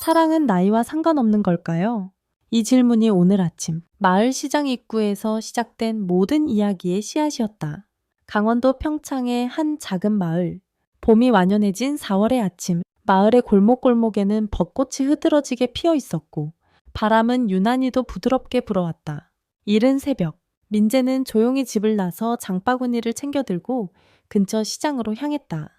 사랑은 나이와 상관없는 걸까요? 이 질문이 오늘 아침 마을 시장 입구에서 시작된 모든 이야기의 씨앗이었다. 강원도 평창의 한 작은 마을. 봄이 완연해진 4월의 아침, 마을의 골목골목에는 벚꽃이 흐드러지게 피어 있었고 바람은 유난히도 부드럽게 불어왔다. 이른 새벽, 민재는 조용히 집을 나서 장바구니를 챙겨들고 근처 시장으로 향했다.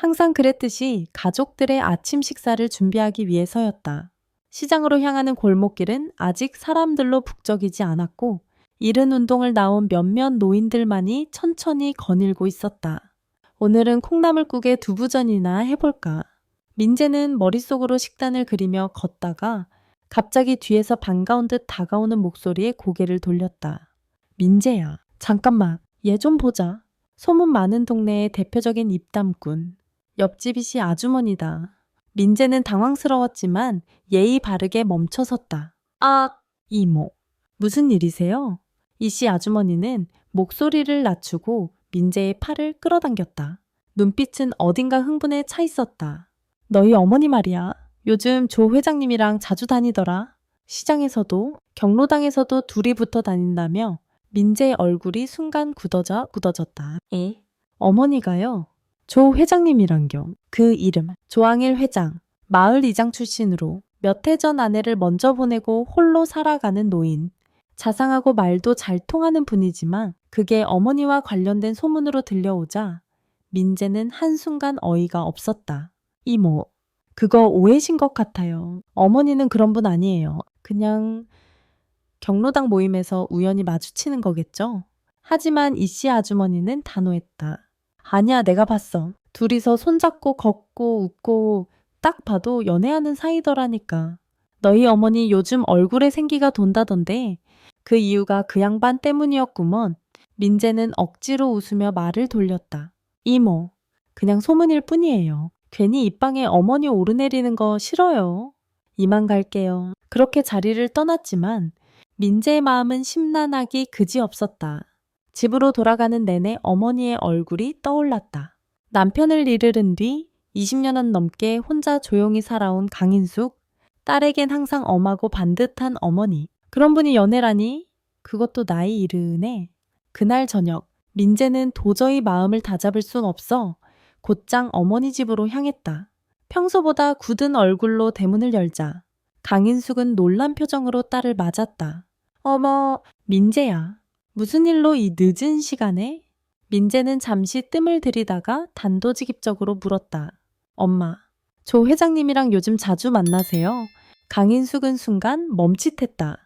항상 그랬듯이 가족들의 아침 식사를 준비하기 위해서였다. 시장으로 향하는 골목길은 아직 사람들로 북적이지 않았고 이른 운동을 나온 몇몇 노인들만이 천천히 거닐고 있었다. 오늘은 콩나물국에 두부전이나 해볼까? 민재는 머릿속으로 식단을 그리며 걷다가 갑자기 뒤에서 반가운 듯 다가오는 목소리에 고개를 돌렸다. 민재야, 잠깐만, 얘 좀 보자. 소문 많은 동네의 대표적인 입담꾼. 옆집 이씨 아주머니다. 민재는 당황스러웠지만 예의 바르게 멈춰섰다. 아, 이모. 무슨 일이세요? 이씨 아주머니는 목소리를 낮추고 민재의 팔을 끌어당겼다. 눈빛은 어딘가 흥분에 차 있었다. 너희 어머니 말이야. 요즘 조 회장님이랑 자주 다니더라. 시장에서도 경로당에서도 둘이 붙어 다닌다며 민재의 얼굴이 순간 굳어졌다. 에? 어머니가요? 조 회장님이란겨. 그 이름 조항일 회장. 마을 이장 출신으로 몇 해 전 아내를 먼저 보내고 홀로 살아가는 노인. 자상하고 말도 잘 통하는 분이지만 그게 어머니와 관련된 소문으로 들려오자 민재는 한순간 어이가 없었다. 이모, 그거 오해신 것 같아요. 어머니는 그런 분 아니에요. 그냥 경로당 모임에서 우연히 마주치는 거겠죠? 하지만 이씨 아주머니는 단호했다. 아니야, 내가 봤어. 둘이서 손잡고 걷고 웃고 딱 봐도 연애하는 사이더라니까. 너희 어머니 요즘 얼굴에 생기가 돈다던데 그 이유가 그 양반 때문이었구먼. 민재는 억지로 웃으며 말을 돌렸다. 이모, 그냥 소문일 뿐이에요. 괜히 입방에 어머니 오르내리는 거 싫어요. 이만 갈게요. 그렇게 자리를 떠났지만 민재의 마음은 심란하기 그지없었다. 집으로 돌아가는 내내 어머니의 얼굴이 떠올랐다. 남편을 잃은 뒤 20년은 넘게 혼자 조용히 살아온 강인숙, 딸에겐 항상 엄하고 반듯한 어머니. 그런 분이 연애라니? 그것도 나이 이르네. 그날 저녁, 민재는 도저히 마음을 다잡을 순 없어 곧장 어머니 집으로 향했다. 평소보다 굳은 얼굴로 대문을 열자 강인숙은 놀란 표정으로 딸을 맞았다. 어머, 민재야. 무슨 일로 이 늦은 시간에? 민재는 잠시 뜸을 들이다가 단도직입적으로 물었다. 엄마, 조 회장님이랑 요즘 자주 만나세요? 강인숙은 순간 멈칫했다.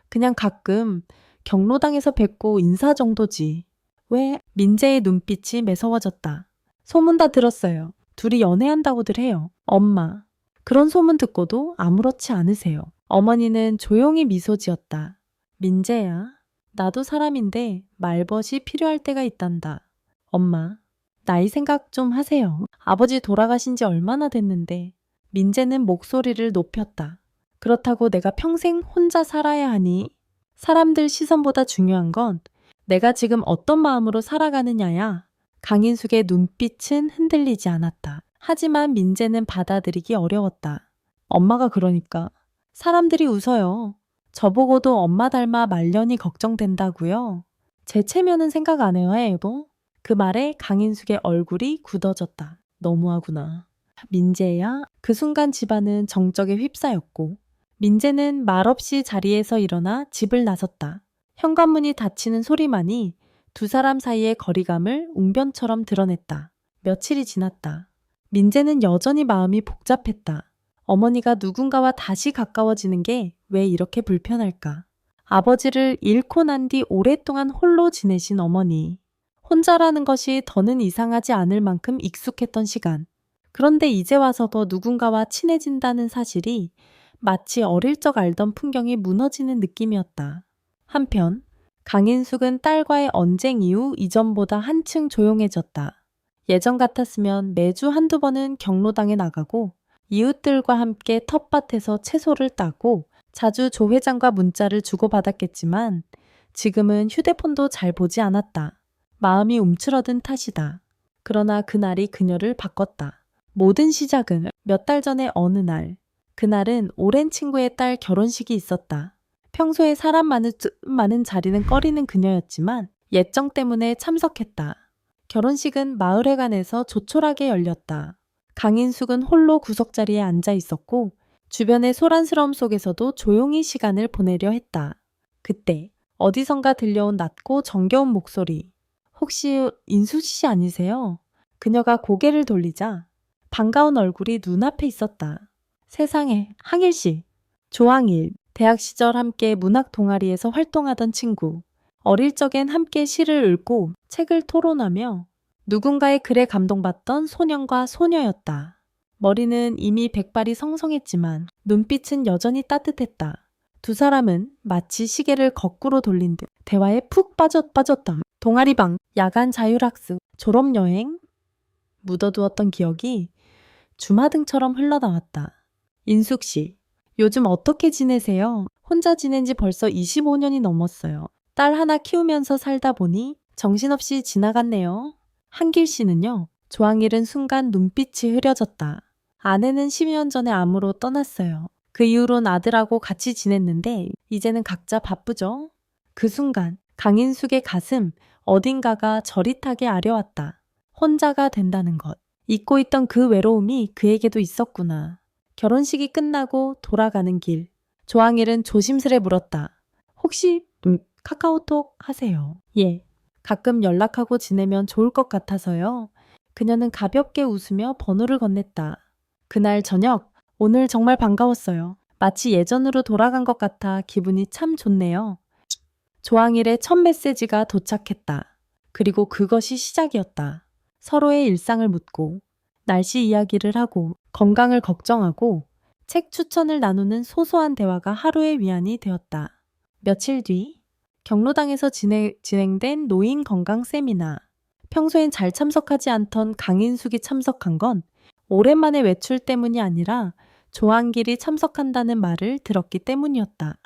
그냥 가끔 경로당에서 뵙고 인사 정도지. 왜? 민재의 눈빛이 매서워졌다. 소문 다 들었어요. 둘이 연애한다고들 해요. 엄마, 그런 소문 듣고도 아무렇지 않으세요. 어머니는 조용히 미소 지었다. 민재야, 나도 사람인데 말벗이 필요할 때가 있단다. 엄마, 나이 생각 좀 하세요. 아버지 돌아가신 지 얼마나 됐는데. 민재는 목소리를 높였다. 그렇다고 내가 평생 혼자 살아야 하니? 사람들 시선보다 중요한 건 내가 지금 어떤 마음으로 살아가느냐야. 강인숙의 눈빛은 흔들리지 않았다. 하지만 민재는 받아들이기 어려웠다. 엄마가 그러니까. 사람들이 웃어요. 저보고도 엄마 닮아 말년이 걱정된다고요? 제 체면은 생각 안 해요, 여보? 그 말에 강인숙의 얼굴이 굳어졌다. 너무하구나. 민재야? 그 순간 집안은 정적에 휩싸였고 민재는 말없이 자리에서 일어나 집을 나섰다. 현관문이 닫히는 소리만이 두 사람 사이의 거리감을 웅변처럼 드러냈다. 며칠이 지났다. 민재는 여전히 마음이 복잡했다. 어머니가 누군가와 다시 가까워지는 게 왜 이렇게 불편할까? 아버지를 잃고 난 뒤 오랫동안 홀로 지내신 어머니. 혼자라는 것이 더는 이상하지 않을 만큼 익숙했던 시간. 그런데 이제 와서도 누군가와 친해진다는 사실이 마치 어릴 적 알던 풍경이 무너지는 느낌이었다. 한편 강인숙은 딸과의 언쟁 이후 이전보다 한층 조용해졌다. 예전 같았으면 매주 한두 번은 경로당에 나가고 이웃들과 함께 텃밭에서 채소를 따고 자주 조 회장과 문자를 주고받았겠지만 지금은 휴대폰도 잘 보지 않았다. 마음이 움츠러든 탓이다. 그러나 그날이 그녀를 바꿨다. 모든 시작은 몇 달 전의 어느 날 그날은 오랜 친구의 딸 결혼식이 있었다. 평소에 사람 많은 자리는 꺼리는 그녀였지만 예정 때문에 참석했다. 결혼식은 마을회관에서 조촐하게 열렸다. 강인숙은 홀로 구석자리에 앉아 있었고 주변의 소란스러움 속에서도 조용히 시간을 보내려 했다. 그때 어디선가 들려온 낮고 정겨운 목소리. 혹시 인숙 씨 아니세요? 그녀가 고개를 돌리자 반가운 얼굴이 눈앞에 있었다. 세상에, 항일 씨. 조항일, 대학 시절 함께 문학 동아리에서 활동하던 친구. 어릴 적엔 함께 시를 읽고 책을 토론하며 누군가의 글에 감동받던 소년과 소녀였다. 머리는 이미 백발이 성성했지만 눈빛은 여전히 따뜻했다. 두 사람은 마치 시계를 거꾸로 돌린 듯 대화에 푹 빠졌다. 동아리방, 야간 자율학습, 졸업여행, 묻어두었던 기억이 주마등처럼 흘러나왔다. 인숙 씨, 요즘 어떻게 지내세요? 혼자 지낸 지 벌써 25년이 넘었어요. 딸 하나 키우면서 살다 보니 정신없이 지나갔네요. 한길 씨는요? 조항일은 순간 눈빛이 흐려졌다. 아내는 10년 전에 암으로 떠났어요. 그 이후론 아들하고 같이 지냈는데 이제는 각자 바쁘죠? 그 순간 강인숙의 가슴 어딘가가 저릿하게 아려왔다. 혼자가 된다는 것. 잊고 있던 그 외로움이 그에게도 있었구나. 결혼식이 끝나고 돌아가는 길. 조항일은 조심스레 물었다. 혹시 카카오톡 하세요? 예. 가끔 연락하고 지내면 좋을 것 같아서요. 그녀는 가볍게 웃으며 번호를 건넸다. 그날 저녁, 오늘 정말 반가웠어요. 마치 예전으로 돌아간 것 같아 기분이 참 좋네요. 조항일의 첫 메시지가 도착했다. 그리고 그것이 시작이었다. 서로의 일상을 묻고, 날씨 이야기를 하고, 건강을 걱정하고, 책 추천을 나누는 소소한 대화가 하루의 위안이 되었다. 며칠 뒤, 경로당에서 진행된 노인 건강 세미나. 평소엔 잘 참석하지 않던 강인숙이 참석한 건 오랜만에 외출 때문이 아니라 조항길이 참석한다는 말을 들었기 때문이었다.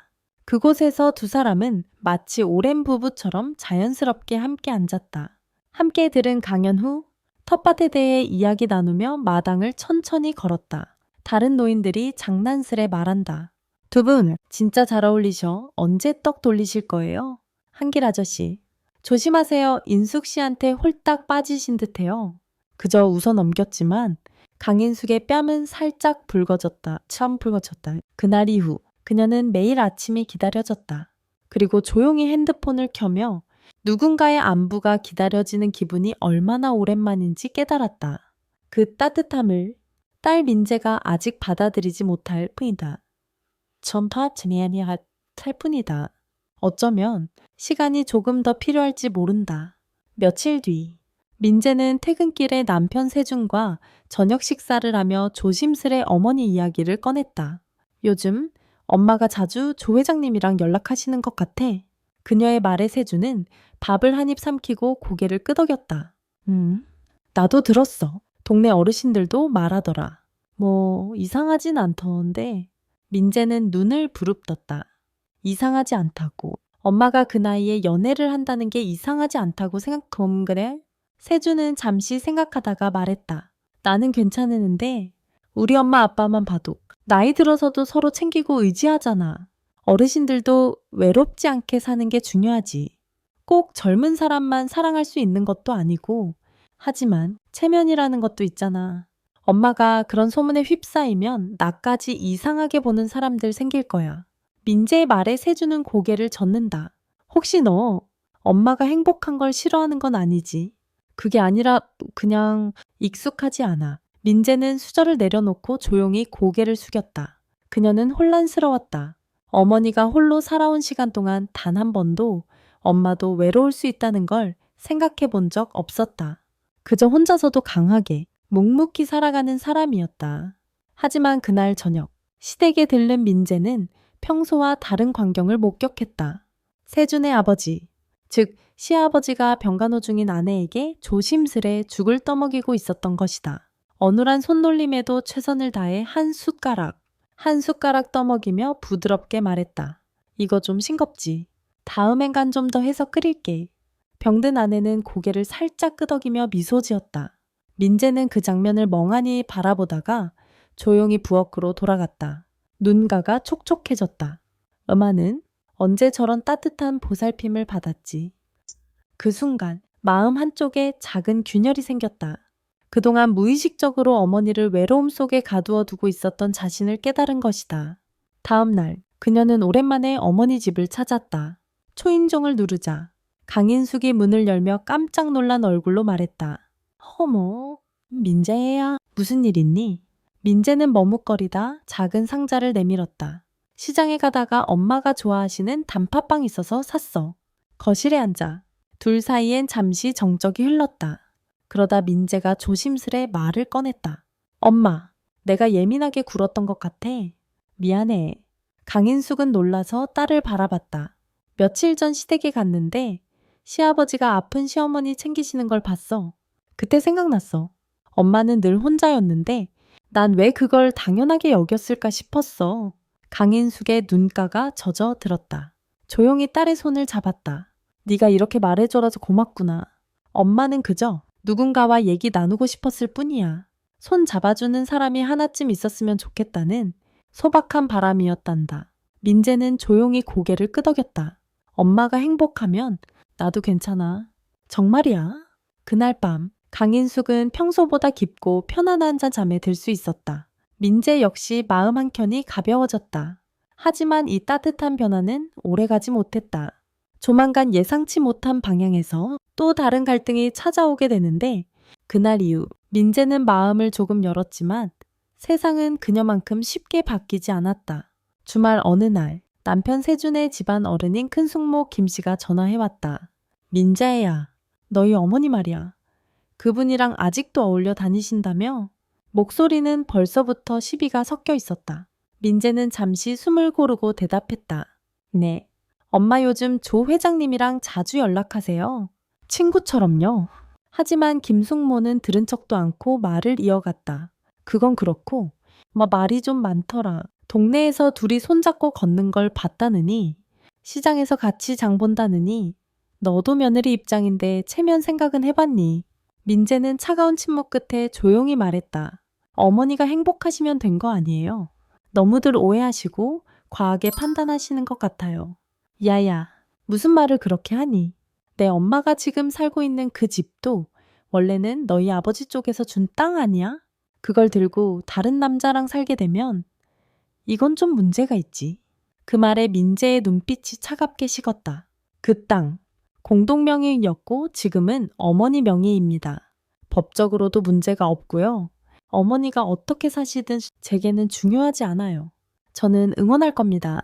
그곳에서 두 사람은 마치 오랜 부부처럼 자연스럽게 함께 앉았다. 함께 들은 강연 후 텃밭에 대해 이야기 나누며 마당을 천천히 걸었다. 다른 노인들이 장난스레 말한다. 두 분 진짜 잘 어울리셔. 언제 떡 돌리실 거예요? 한길 아저씨. 조심하세요. 인숙 씨한테 홀딱 빠지신 듯해요. 그저 웃어 넘겼지만 강인숙의 뺨은 살짝 붉어졌다. 참 붉어졌다. 그날 이후 그녀는 매일 아침이 기다려졌다. 그리고 조용히 핸드폰을 켜며 누군가의 안부가 기다려지는 기분이 얼마나 오랜만인지 깨달았다. 그 따뜻함을 딸 민재가 아직 받아들이지 못할 뿐이다. 할 뿐이다. 어쩌면 시간이 조금 더 필요할지 모른다. 며칠 뒤 민재는 퇴근길에 남편 세준과 저녁 식사를 하며 조심스레 어머니 이야기를 꺼냈다. 요즘 엄마가 자주 조 회장님이랑 연락하시는 것 같아. 그녀의 말에 세준은 밥을 한 입 삼키고 고개를 끄덕였다. 나도 들었어. 동네 어르신들도 말하더라. 뭐 이상하진 않던데. 민재는 눈을 부릅떴다. 이상하지 않다고. 엄마가 그 나이에 연애를 한다는 게 이상하지 않다고 그래? 세준은 잠시 생각하다가 말했다. 나는 괜찮은데 우리 엄마 아빠만 봐도 나이 들어서도 서로 챙기고 의지하잖아. 어르신들도 외롭지 않게 사는 게 중요하지. 꼭 젊은 사람만 사랑할 수 있는 것도 아니고 하지만 체면이라는 것도 있잖아. 엄마가 그런 소문에 휩싸이면 나까지 이상하게 보는 사람들 생길 거야. 민재의 말에 세준은 고개를 젓는다. 혹시 너 엄마가 행복한 걸 싫어하는 건 아니지? 그게 아니라 그냥 익숙하지 않아. 민재는 수저를 내려놓고 조용히 고개를 숙였다. 그녀는 혼란스러웠다. 어머니가 홀로 살아온 시간 동안 단 한 번도 엄마도 외로울 수 있다는 걸 생각해 본 적 없었다. 그저 혼자서도 강하게 묵묵히 살아가는 사람이었다. 하지만 그날 저녁 시댁에 들른 민재는 평소와 다른 광경을 목격했다. 세준의 아버지, 즉 시아버지가 병간호 중인 아내에게 조심스레 죽을 떠먹이고 있었던 것이다. 어눌한 손놀림에도 최선을 다해 한 숟가락 떠먹이며 부드럽게 말했다. 이거 좀 싱겁지. 다음엔 간 좀 더 해서 끓일게. 병든 아내는 고개를 살짝 끄덕이며 미소 지었다. 민재는 그 장면을 멍하니 바라보다가 조용히 부엌으로 돌아갔다. 눈가가 촉촉해졌다. 엄마는 언제 저런 따뜻한 보살핌을 받았지? 그 순간 마음 한쪽에 작은 균열이 생겼다. 그동안 무의식적으로 어머니를 외로움 속에 가두어 두고 있었던 자신을 깨달은 것이다. 다음 날 그녀는 오랜만에 어머니 집을 찾았다. 초인종을 누르자 강인숙이 문을 열며 깜짝 놀란 얼굴로 말했다. 어머, 민재야, 무슨 일 있니? 민재는 머뭇거리다 작은 상자를 내밀었다. 시장에 가다가 엄마가 좋아하시는 단팥빵 있어서 샀어. 거실에 앉아 둘 사이엔 잠시 정적이 흘렀다. 그러다 민재가 조심스레 말을 꺼냈다. 엄마, 내가 예민하게 굴었던 것 같아. 미안해. 강인숙은 놀라서 딸을 바라봤다. 며칠 전 시댁에 갔는데 시아버지가 아픈 시어머니 챙기시는 걸 봤어. 그때 생각났어. 엄마는 늘 혼자였는데 난 왜 그걸 당연하게 여겼을까 싶었어. 강인숙의 눈가가 젖어들었다. 조용히 딸의 손을 잡았다. 네가 이렇게 말해줘서 고맙구나. 엄마는 그저 누군가와 얘기 나누고 싶었을 뿐이야. 손 잡아주는 사람이 하나쯤 있었으면 좋겠다는 소박한 바람이었단다. 민재는 조용히 고개를 끄덕였다. 엄마가 행복하면 나도 괜찮아. 정말이야. 그날 밤 강인숙은 평소보다 깊고 편안한 잠에 들 수 있었다. 민재 역시 마음 한켠이 가벼워졌다. 하지만 이 따뜻한 변화는 오래가지 못했다. 조만간 예상치 못한 방향에서 또 다른 갈등이 찾아오게 되는데 그날 이후 민재는 마음을 조금 열었지만 세상은 그녀만큼 쉽게 바뀌지 않았다. 주말 어느 날 남편 세준의 집안 어른인 큰숙모 김씨가 전화해왔다. 민자애야, 너희 어머니 말이야. 그분이랑 아직도 어울려 다니신다며? 목소리는 벌써부터 시비가 섞여 있었다. 민재는 잠시 숨을 고르고 대답했다. 네. 엄마 요즘 조 회장님이랑 자주 연락하세요. 친구처럼요. 하지만 김숙모는 들은 척도 않고 말을 이어갔다. 그건 그렇고, 말이 좀 많더라. 동네에서 둘이 손잡고 걷는 걸 봤다느니, 시장에서 같이 장 본다느니, 너도 며느리 입장인데 체면 생각은 해봤니? 민재는 차가운 침묵 끝에 조용히 말했다. 어머니가 행복하시면 된 거 아니에요. 너무들 오해하시고 과하게 판단하시는 것 같아요. 야야, 무슨 말을 그렇게 하니? 내 엄마가 지금 살고 있는 그 집도 원래는 너희 아버지 쪽에서 준 땅 아니야? 그걸 들고 다른 남자랑 살게 되면 이건 좀 문제가 있지. 그 말에 민재의 눈빛이 차갑게 식었다. 그 땅, 공동명의였고 지금은 어머니 명의입니다. 법적으로도 문제가 없고요. 어머니가 어떻게 사시든 제게는 중요하지 않아요. 저는 응원할 겁니다.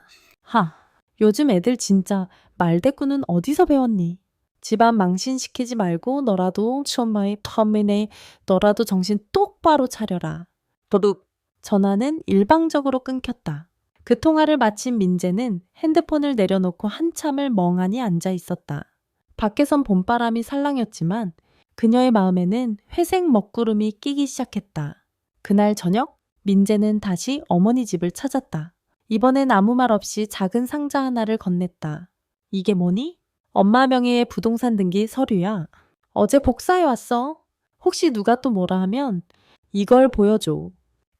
요즘 애들 진짜 말대꾸는 어디서 배웠니? 집안 망신시키지 말고 너라도 처음에 터미네 너라도 정신 똑바로 차려라. 도둑. 전화는 일방적으로 끊겼다. 그 통화를 마친 민재는 핸드폰을 내려놓고 한참을 멍하니 앉아 있었다. 밖에선 봄바람이 살랑였지만 그녀의 마음에는 회색 먹구름이 끼기 시작했다. 그날 저녁 민재는 다시 어머니 집을 찾았다. 이번엔 아무 말 없이 작은 상자 하나를 건넸다. 이게 뭐니? 엄마 명의의 부동산 등기 서류야. 어제 복사해 왔어. 혹시 누가 또 뭐라 하면 이걸 보여줘.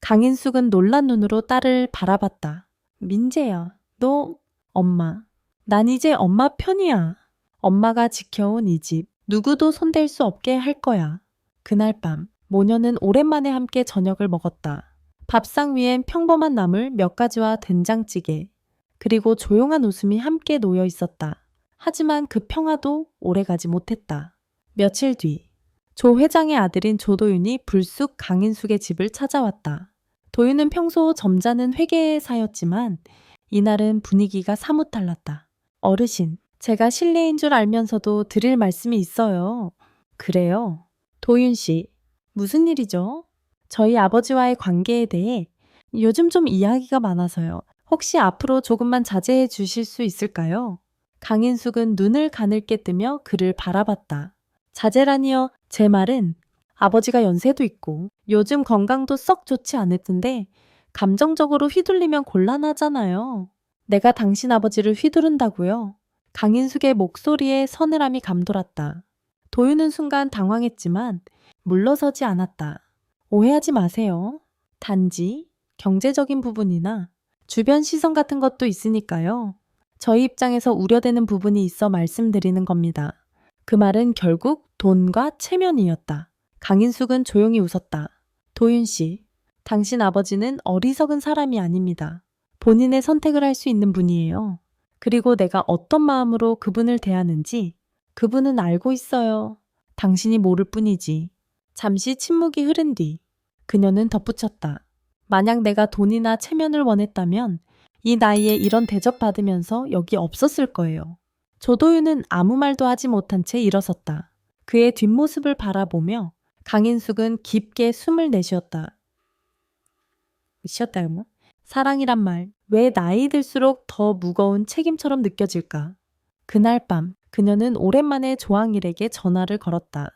강인숙은 놀란 눈으로 딸을 바라봤다. 민재야, 너 엄마. 난 이제 엄마 편이야. 엄마가 지켜온 이 집 누구도 손댈 수 없게 할 거야. 그날 밤 모녀는 오랜만에 함께 저녁을 먹었다. 밥상 위엔 평범한 나물 몇 가지와 된장찌개 그리고 조용한 웃음이 함께 놓여 있었다. 하지만 그 평화도 오래가지 못했다. 며칠 뒤 조 회장의 아들인 조도윤이 불쑥 강인숙의 집을 찾아왔다. 도윤은 평소 점잖은 회계사였지만 이날은 분위기가 사뭇 달랐다. 어르신, 제가 실례인 줄 알면서도 드릴 말씀이 있어요. 그래요? 도윤 씨, 무슨 일이죠? 저희 아버지와의 관계에 대해 요즘 좀 이야기가 많아서요. 혹시 앞으로 조금만 자제해 주실 수 있을까요? 강인숙은 눈을 가늘게 뜨며 그를 바라봤다. 자제라니요. 제 말은 아버지가 연세도 있고 요즘 건강도 썩 좋지 않을 텐데 감정적으로 휘둘리면 곤란하잖아요. 내가 당신 아버지를 휘두른다고요? 강인숙의 목소리에 서늘함이 감돌았다. 도윤은 순간 당황했지만 물러서지 않았다. 오해하지 마세요. 단지 경제적인 부분이나 주변 시선 같은 것도 있으니까요. 저희 입장에서 우려되는 부분이 있어 말씀드리는 겁니다. 그 말은 결국 돈과 체면이었다. 강인숙은 조용히 웃었다. 도윤 씨, 당신 아버지는 어리석은 사람이 아닙니다. 본인의 선택을 할 수 있는 분이에요. 그리고 내가 어떤 마음으로 그분을 대하는지 그분은 알고 있어요. 당신이 모를 뿐이지. 잠시 침묵이 흐른 뒤 그녀는 덧붙였다. 만약 내가 돈이나 체면을 원했다면 이 나이에 이런 대접받으면서 여기 없었을 거예요. 조도윤은 아무 말도 하지 못한 채 일어섰다. 그의 뒷모습을 바라보며 강인숙은 깊게 숨을 내쉬었다. 쉬었다. 사랑이란 말, 왜 나이 들수록 더 무거운 책임처럼 느껴질까? 그날 밤 그녀는 오랜만에 조항일에게 전화를 걸었다.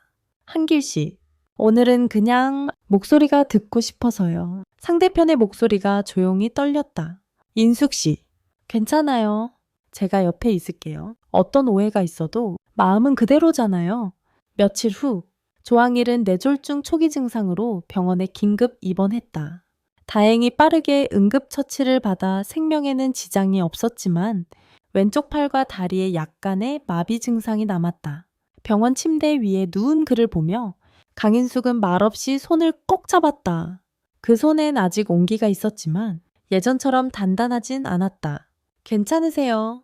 한길 씨, 오늘은 그냥 목소리가 듣고 싶어서요. 상대편의 목소리가 조용히 떨렸다. 인숙 씨, 괜찮아요. 제가 옆에 있을게요. 어떤 오해가 있어도 마음은 그대로잖아요. 며칠 후 조항일은 뇌졸중 초기 증상으로 병원에 긴급 입원했다. 다행히 빠르게 응급처치를 받아 생명에는 지장이 없었지만 왼쪽 팔과 다리에 약간의 마비 증상이 남았다. 병원 침대 위에 누운 그를 보며 강인숙은 말없이 손을 꼭 잡았다. 그 손엔 아직 온기가 있었지만 예전처럼 단단하진 않았다. 괜찮으세요?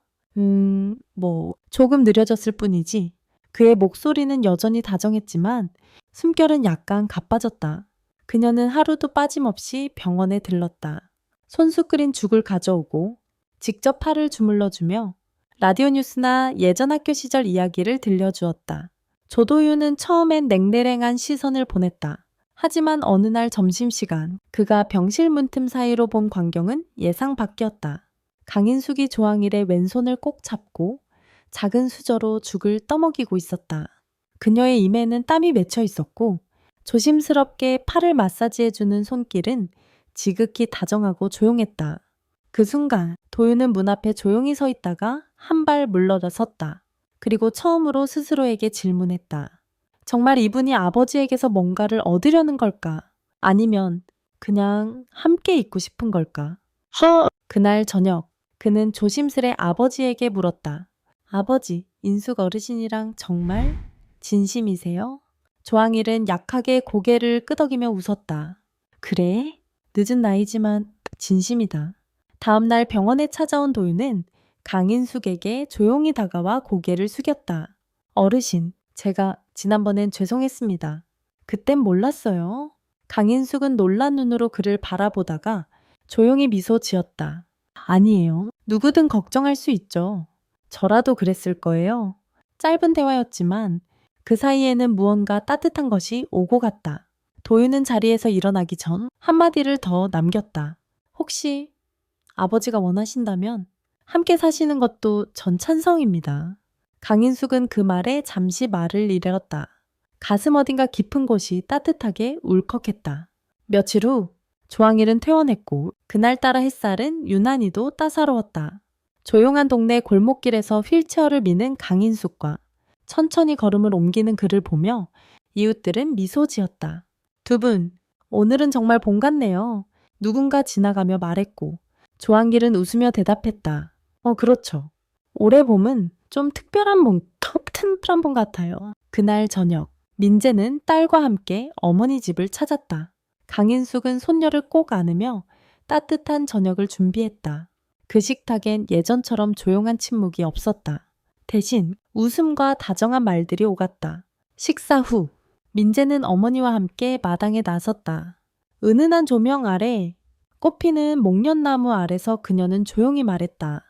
조금 느려졌을 뿐이지. 그의 목소리는 여전히 다정했지만 숨결은 약간 가빠졌다. 그녀는 하루도 빠짐없이 병원에 들렀다. 손수 끓인 죽을 가져오고 직접 팔을 주물러주며 라디오 뉴스나 예전 학교 시절 이야기를 들려주었다. 조도윤은 처음엔 냉랭한 시선을 보냈다. 하지만 어느 날 점심시간 그가 병실 문틈 사이로 본 광경은 예상 밖이었다. 강인숙이 조항일의 왼손을 꼭 잡고 작은 수저로 죽을 떠먹이고 있었다. 그녀의 입에는 땀이 맺혀 있었고 조심스럽게 팔을 마사지해주는 손길은 지극히 다정하고 조용했다. 그 순간 도윤은 문 앞에 조용히 서 있다가 한 발 물러나 섰다. 그리고 처음으로 스스로에게 질문했다. 정말 이분이 아버지에게서 뭔가를 얻으려는 걸까? 아니면 그냥 함께 있고 싶은 걸까? 그날 저녁 그는 조심스레 아버지에게 물었다. 아버지, 인숙 어르신이랑 정말 진심이세요? 조항일은 약하게 고개를 끄덕이며 웃었다. 그래? 늦은 나이지만 진심이다. 다음 날 병원에 찾아온 도윤은 강인숙에게 조용히 다가와 고개를 숙였다. 어르신, 제가 지난번엔 죄송했습니다. 그땐 몰랐어요. 강인숙은 놀란 눈으로 그를 바라보다가 조용히 미소 지었다. 아니에요. 누구든 걱정할 수 있죠. 저라도 그랬을 거예요. 짧은 대화였지만 그 사이에는 무언가 따뜻한 것이 오고 갔다. 도윤은 자리에서 일어나기 전 한마디를 더 남겼다. 혹시 아버지가 원하신다면 함께 사시는 것도 전 찬성입니다. 강인숙은 그 말에 잠시 말을 잃었다. 가슴 어딘가 깊은 곳이 따뜻하게 울컥했다. 며칠 후 조항일은 퇴원했고 그날따라 햇살은 유난히도 따사로웠다. 조용한 동네 골목길에서 휠체어를 미는 강인숙과 천천히 걸음을 옮기는 그를 보며 이웃들은 미소 지었다. 두 분, 오늘은 정말 봄 같네요. 누군가 지나가며 말했고 조항길은 웃으며 대답했다. 그렇죠. 올해 봄은 좀 특별한 봄 같아요. 그날 저녁, 민재는 딸과 함께 어머니 집을 찾았다. 강인숙은 손녀를 꼭 안으며 따뜻한 저녁을 준비했다. 그 식탁엔 예전처럼 조용한 침묵이 없었다. 대신 웃음과 다정한 말들이 오갔다. 식사 후, 민재는 어머니와 함께 마당에 나섰다. 은은한 조명 아래 꽃피는 목련나무 아래서 그녀는 조용히 말했다.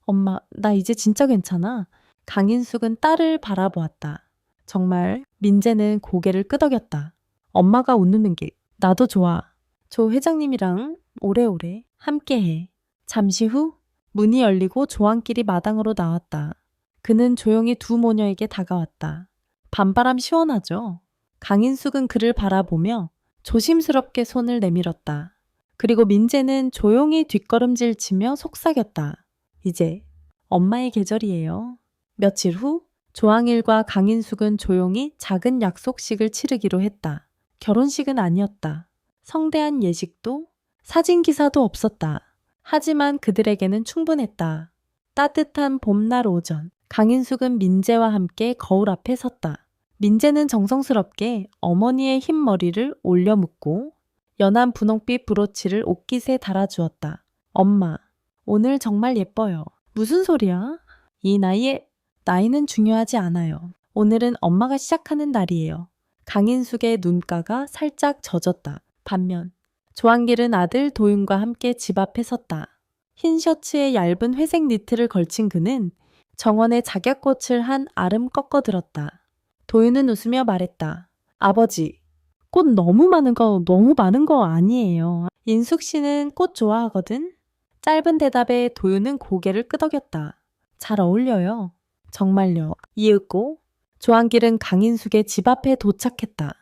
엄마, 나 이제 진짜 괜찮아. 강인숙은 딸을 바라보았다. 정말 민재는 고개를 끄덕였다. 엄마가 웃는 게 나도 좋아. 조 회장님이랑 오래오래 함께해. 잠시 후 문이 열리고 조항길이 마당으로 나왔다. 그는 조용히 두 모녀에게 다가왔다. 밤바람 시원하죠? 강인숙은 그를 바라보며 조심스럽게 손을 내밀었다. 그리고 민재는 조용히 뒷걸음질 치며 속삭였다. 이제 엄마의 계절이에요. 며칠 후 조항일과 강인숙은 조용히 작은 약속식을 치르기로 했다. 결혼식은 아니었다. 성대한 예식도 사진 기사도 없었다. 하지만 그들에게는 충분했다. 따뜻한 봄날 오전, 강인숙은 민재와 함께 거울 앞에 섰다. 민재는 정성스럽게 어머니의 흰 머리를 올려 묶고 연한 분홍빛 브로치를 옷깃에 달아주었다. 엄마, 오늘 정말 예뻐요. 무슨 소리야? 이 나이에 나이는 중요하지 않아요. 오늘은 엄마가 시작하는 날이에요. 강인숙의 눈가가 살짝 젖었다. 반면 조한길은 아들 도윤과 함께 집 앞에 섰다. 흰 셔츠에 얇은 회색 니트를 걸친 그는 정원에 작약꽃을 한 알음 꺾어들었다. 도윤은 웃으며 말했다. 아버지, 꽃 너무 많은 거 아니에요. 인숙 씨는 꽃 좋아하거든? 짧은 대답에 도윤은 고개를 끄덕였다. 잘 어울려요. 정말요. 이윽고 조한길은 강인숙의 집 앞에 도착했다.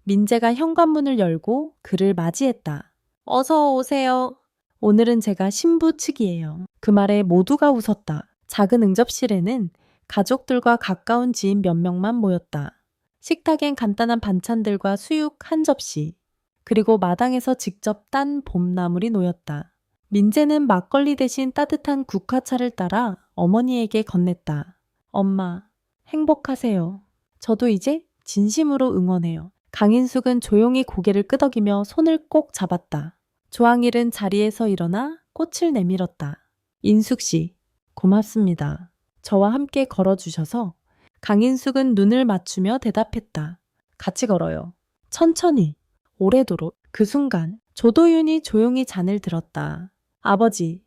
민재가 현관문을 열고 그를 맞이했다. 어서 오세요. 오늘은 제가 신부 측이에요. 그 말에 모두가 웃었다. 작은 응접실에는 가족들과 가까운 지인 몇 명만 모였다. 식탁엔 간단한 반찬들과 수육 한 접시, 그리고 마당에서 직접 딴 봄나물이 놓였다. 민재는 막걸리 대신 따뜻한 국화차를 따라 어머니에게 건넸다. 엄마, 행복하세요. 저도 이제 진심으로 응원해요. 강인숙은 조용히 고개를 끄덕이며 손을 꼭 잡았다. 조항일은 자리에서 일어나 꽃을 내밀었다. 인숙 씨, 고맙습니다. 저와 함께 걸어주셔서. 강인숙은 눈을 맞추며 대답했다. 같이 걸어요. 천천히, 오래도록. 그 순간 조도윤이 조용히 잔을 들었다. 아버지,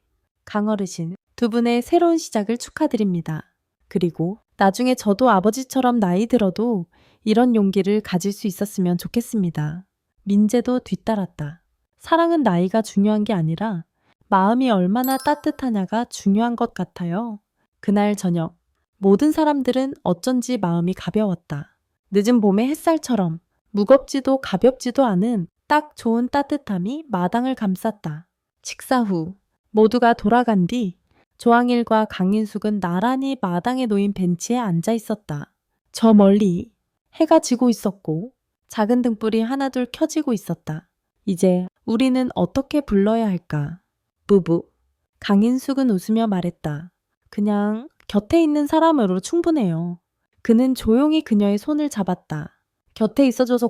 강어르신, 두 분의 새로운 시작을 축하드립니다. 그리고 나중에 저도 아버지처럼 나이 들어도 이런 용기를 가질 수 있었으면 좋겠습니다. 민재도 뒤따랐다. 사랑은 나이가 중요한 게 아니라 마음이 얼마나 따뜻하냐가 중요한 것 같아요. 그날 저녁, 모든 사람들은 어쩐지 마음이 가벼웠다. 늦은 봄의 햇살처럼 무겁지도 가볍지도 않은 딱 좋은 따뜻함이 마당을 감쌌다. 식사 후 모두가 돌아간 뒤 조항일과 강인숙은 나란히 마당에 놓인 벤치에 앉아 있었다. 저 멀리 해가 지고 있었고 작은 등불이 하나둘 켜지고 있었다. 이제 우리는 어떻게 불러야 할까? 부부. 강인숙은 웃으며 말했다. 그냥 곁에 있는 사람으로 충분해요. 그는 조용히 그녀의 손을 잡았다. 곁에 있어줘서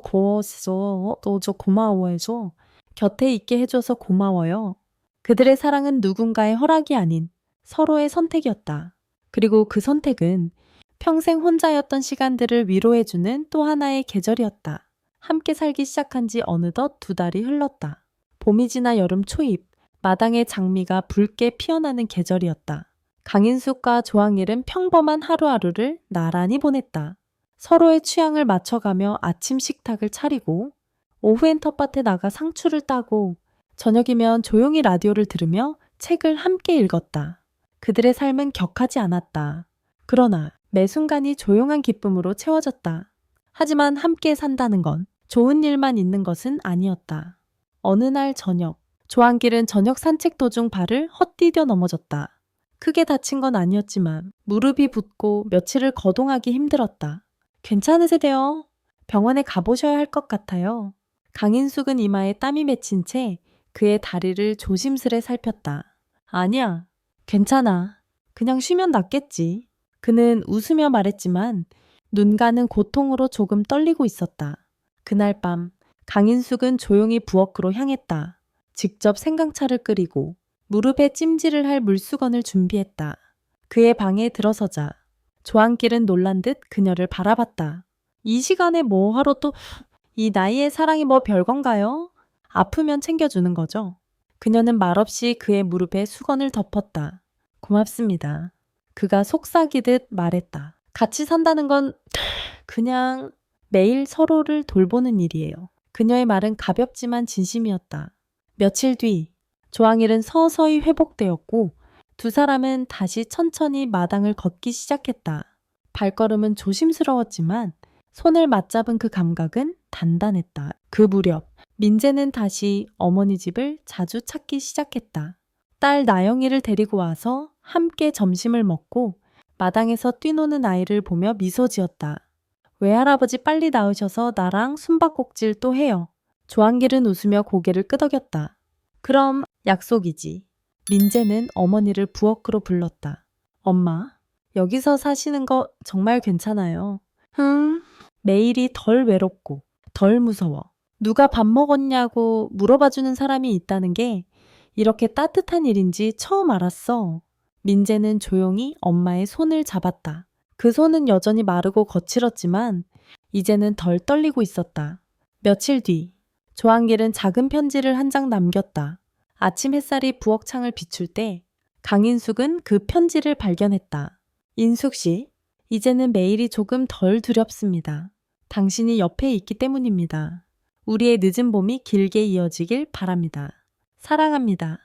고마워해줘. 곁에 있게 해줘서 고마워요. 그들의 사랑은 누군가의 허락이 아닌 서로의 선택이었다. 그리고 그 선택은 평생 혼자였던 시간들을 위로해주는 또 하나의 계절이었다. 함께 살기 시작한 지 어느덧 2달이 흘렀다. 봄이 지나 여름 초입, 마당의 장미가 붉게 피어나는 계절이었다. 강인숙과 조항일은 평범한 하루하루를 나란히 보냈다. 서로의 취향을 맞춰가며 아침 식탁을 차리고 오후엔 텃밭에 나가 상추를 따고 저녁이면 조용히 라디오를 들으며 책을 함께 읽었다. 그들의 삶은 격하지 않았다. 그러나 매 순간이 조용한 기쁨으로 채워졌다. 하지만 함께 산다는 건 좋은 일만 있는 것은 아니었다. 어느 날 저녁, 조한길은 저녁 산책 도중 발을 헛디뎌 넘어졌다. 크게 다친 건 아니었지만 무릎이 붓고 며칠을 거동하기 힘들었다. 괜찮으세요? 병원에 가보셔야 할 것 같아요. 강인숙은 이마에 땀이 맺힌 채 그의 다리를 조심스레 살폈다. 아니야, 괜찮아. 그냥 쉬면 낫겠지. 그는 웃으며 말했지만 눈가는 고통으로 조금 떨리고 있었다. 그날 밤 강인숙은 조용히 부엌으로 향했다. 직접 생강차를 끓이고 무릎에 찜질을 할 물수건을 준비했다. 그의 방에 들어서자 조한길은 놀란 듯 그녀를 바라봤다. 이 시간에 뭐 하러 또... 이 나이에 사랑이 뭐 별건가요? 아프면 챙겨주는 거죠. 그녀는 말없이 그의 무릎에 수건을 덮었다. 고맙습니다. 그가 속삭이듯 말했다. 같이 산다는 건 그냥 매일 서로를 돌보는 일이에요. 그녀의 말은 가볍지만 진심이었다. 며칠 뒤 조항일은 서서히 회복되었고 두 사람은 다시 천천히 마당을 걷기 시작했다. 발걸음은 조심스러웠지만 손을 맞잡은 그 감각은 단단했다. 그 무렵 민재는 다시 어머니 집을 자주 찾기 시작했다. 딸 나영이를 데리고 와서 함께 점심을 먹고 마당에서 뛰노는 아이를 보며 미소 지었다. 외할아버지 빨리 나으셔서 나랑 숨바꼭질 또 해요. 조한길은 웃으며 고개를 끄덕였다. 그럼 약속이지. 민재는 어머니를 부엌으로 불렀다. 엄마, 여기서 사시는 거 정말 괜찮아요. 매일이 덜 외롭고 덜 무서워. 누가 밥 먹었냐고 물어봐주는 사람이 있다는 게 이렇게 따뜻한 일인지 처음 알았어. 민재는 조용히 엄마의 손을 잡았다. 그 손은 여전히 마르고 거칠었지만 이제는 덜 떨리고 있었다. 며칠 뒤, 조한길은 작은 편지를 한 장 남겼다. 아침 햇살이 부엌 창을 비출 때 강인숙은 그 편지를 발견했다. 인숙 씨, 이제는 매일이 조금 덜 두렵습니다. 당신이 옆에 있기 때문입니다. 우리의 늦은 봄이 길게 이어지길 바랍니다. 사랑합니다.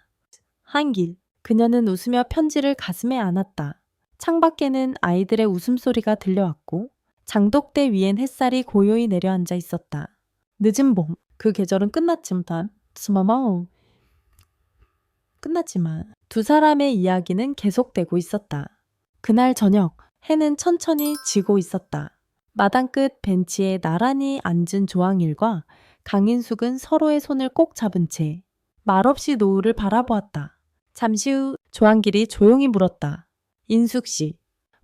한길. 그녀는 웃으며 편지를 가슴에 안았다. 창밖에는 아이들의 웃음소리가 들려왔고 장독대 위엔 햇살이 고요히 내려앉아 있었다. 늦은 봄. 그 계절은 끝났지만 두 사람의 이야기는 계속되고 있었다. 그날 저녁 해는 천천히 지고 있었다. 마당 끝 벤치에 나란히 앉은 조항일과 강인숙은 서로의 손을 꼭 잡은 채 말없이 노을을 바라보았다. 잠시 후 조한길이 조용히 물었다. 인숙 씨,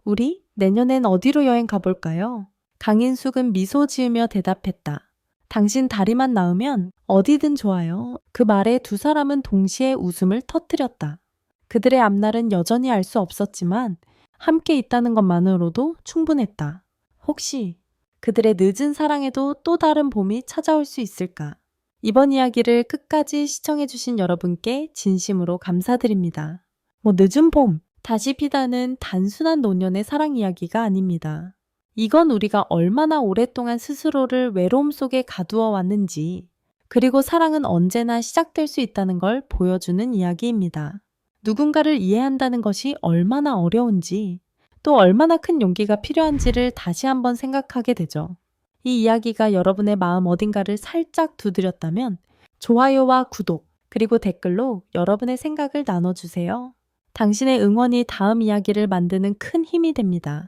우리 내년엔 어디로 여행 가볼까요? 강인숙은 미소 지으며 대답했다. 당신 다리만 나으면 어디든 좋아요. 그 말에 두 사람은 동시에 웃음을 터뜨렸다. 그들의 앞날은 여전히 알 수 없었지만 함께 있다는 것만으로도 충분했다. 혹시 그들의 늦은 사랑에도 또 다른 봄이 찾아올 수 있을까? 이번 이야기를 끝까지 시청해주신 여러분께 진심으로 감사드립니다. 늦은 봄, 다시 피다는 단순한 노년의 사랑 이야기가 아닙니다. 이건 우리가 얼마나 오랫동안 스스로를 외로움 속에 가두어 왔는지, 그리고 사랑은 언제나 시작될 수 있다는 걸 보여주는 이야기입니다. 누군가를 이해한다는 것이 얼마나 어려운지, 또 얼마나 큰 용기가 필요한지를 다시 한번 생각하게 되죠. 이 이야기가 여러분의 마음 어딘가를 살짝 두드렸다면 좋아요와 구독, 그리고 댓글로 여러분의 생각을 나눠주세요. 당신의 응원이 다음 이야기를 만드는 큰 힘이 됩니다.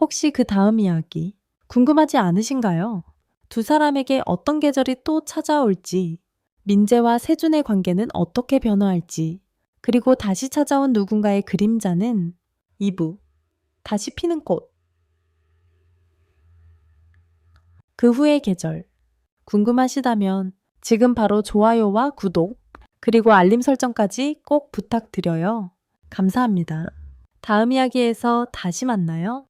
혹시 그 다음 이야기 궁금하지 않으신가요? 두 사람에게 어떤 계절이 또 찾아올지, 민재와 세준의 관계는 어떻게 변화할지, 그리고 다시 찾아온 누군가의 그림자는 2부, 다시 피는 꽃. 그 후의 계절. 궁금하시다면 지금 바로 좋아요와 구독, 그리고 알림 설정까지 꼭 부탁드려요. 감사합니다. 다음 이야기에서 다시 만나요.